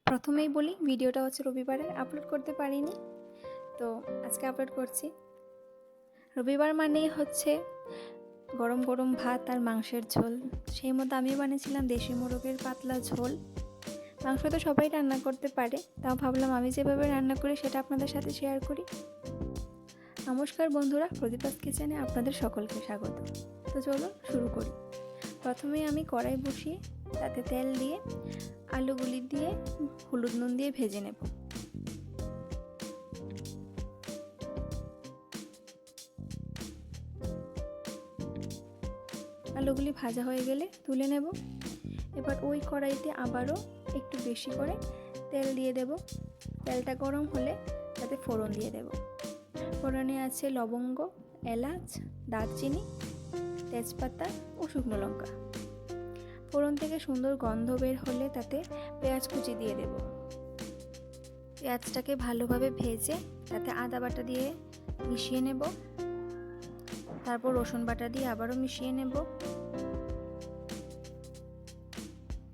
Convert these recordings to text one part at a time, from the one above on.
প্রথমেই বলি ভিডিওটা হচ্ছে রবিবারের, আপলোড করতে পারিনি, তো আজকে আপলোড করছি। রবিবার মানেই হচ্ছে গরম গরম ভাত আর মাংসের ঝোল। সেই মতো আমি বানিয়েছিলাম দেশি মোরগের পাতলা ঝোল। মাংস তো সবাই রান্না করতে পারে, তাও ভাবলাম আমি যেভাবে রান্না করি সেটা আপনাদের সাথে শেয়ার করি। নমস্কার বন্ধুরা, প্রদীপাস কিচেনে আপনাদের সকলকে স্বাগত। তো চলুন শুরু করি। প্রথমেই আমি কড়াই বসিয়ে তাতে তেল দিয়ে আলুগুলি দিয়ে হলুদ নুন দিয়ে ভেজে নেব। আলুগুলি ভাজা হয়ে গেলে তুলে নেব। এবার ওই কড়াইতে আবারও একটু বেশি করে তেল দিয়ে দেব। তেলটা গরম হলে তাতে ফোড়ন দিয়ে দেব। ফোড়নে আছে লবঙ্গ, এলাচ, দারচিনি, তেজপাতা ও শুকনো লঙ্কা। ফোড়ন থেকে সুন্দর গন্ধ বের হলে তাতে পেঁয়াজ কুচি দিয়ে দেব। পেঁয়াজটাকে ভালোভাবে ভেজে তাতে আদা বাটা দিয়ে মিশিয়ে নেব। তারপর রসুন বাটা দিয়ে আবারও মিশিয়ে নেব।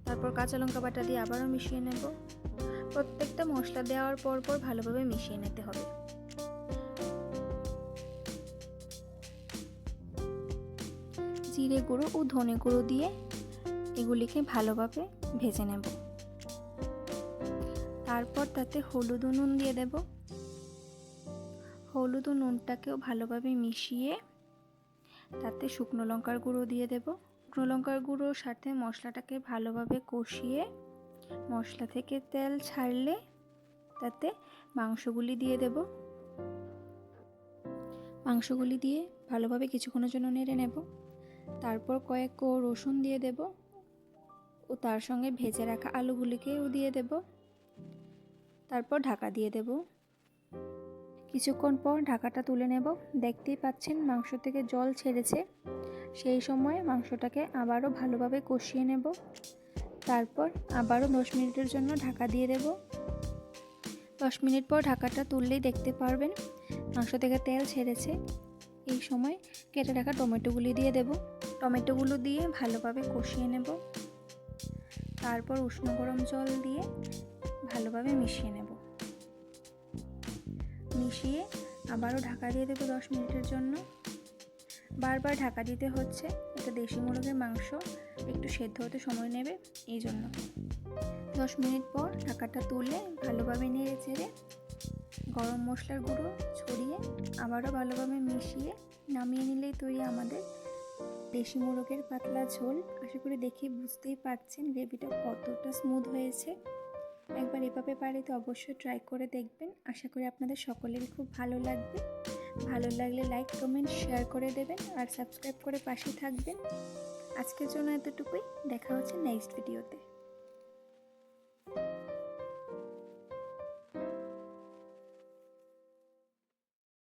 তারপর কাঁচা লঙ্কা বাটা দিয়ে আবারও মিশিয়ে নেব। প্রত্যেকটা মশলা দেওয়ার পর ভালোভাবে মিশিয়ে নিতে হবে। জিরে গুঁড়ো ও ধনে গুঁড়ো দিয়ে এগুলিকে ভালোভাবে ভেজে নেব। তারপর তাতে হলুদ ও নুন দিয়ে দেব। হলুদ ও নুনটাকেও ভালোভাবে মিশিয়ে তাতে শুকনো লঙ্কার গুঁড়ো দিয়ে দেব। শুকনো লঙ্কার গুঁড়োর সাথে মশলাটাকে ভালোভাবে কষিয়ে মশলা থেকে তেল ছাড়লে তাতে মাংসগুলি দিয়ে দেব। মাংসগুলি দিয়ে ভালোভাবে কিছুক্ষণের জন্য নেড়ে নেব। তারপর কয়েক কোয়া রসুন দিয়ে দেব ও তার সঙ্গে ভেজে রাখা আলুগুলিকেও দিয়ে দেব। তারপর ঢাকা দিয়ে দেব। কিছুক্ষণ পর ঢাকাটা তুলে নেব। দেখতেই পাচ্ছেন মাংস থেকে জল ছেড়েছে। সেই সময় মাংসটাকে আবারও ভালোভাবে কষিয়ে নেব। তারপর আবারও 10 মিনিটের জন্য ঢাকা দিয়ে দেব। 10 মিনিট পর ঢাকাটা তুললেই দেখতে পারবেন মাংস থেকে তেল ছেড়েছে। এই সময় কেটে রাখা টমেটোগুলি দিয়ে দেব। টমেটোগুলো দিয়ে ভালোভাবে কষিয়ে নেব। তারপর উষ্ণ গরম জল দিয়ে ভালোভাবে মিশিয়ে নেব। মিশিয়ে আবারও ঢাকা দিয়ে দেবো 10 মিনিটের জন্য। বারবার ঢাকা দিতে হচ্ছে, এটা দেশি মুরগির মাংস, একটু সেদ্ধ হতে সময় নেবে, এই জন্য। 10 মিনিট পর ঢাকাটা তুলে ভালোভাবে নেড়ে চেড়ে গরম মশলার গুঁড়ো ছড়িয়ে আবারও ভালোভাবে মিশিয়ে নামিয়ে নিলেই তৈরি আমাদের দেশি মোরগের পাতলা ঝোল। আশা করি দেখে বুঝতেই পারছেন গ্রেভিটা কতটা স্মুথ হয়েছে। একবার এভাবে বাড়িতে অবশ্যই ট্রাই করে দেখবেন। আশা করি আপনাদের সকলেরই খুব ভালো লাগবে। ভালো লাগলে লাইক, কমেন্ট, শেয়ার করে দেবেন আর সাবস্ক্রাইব করে পাশে থাকবেন। আজকের জন্য এতটুকুই। দেখা হচ্ছে নেক্সট ভিডিওতে।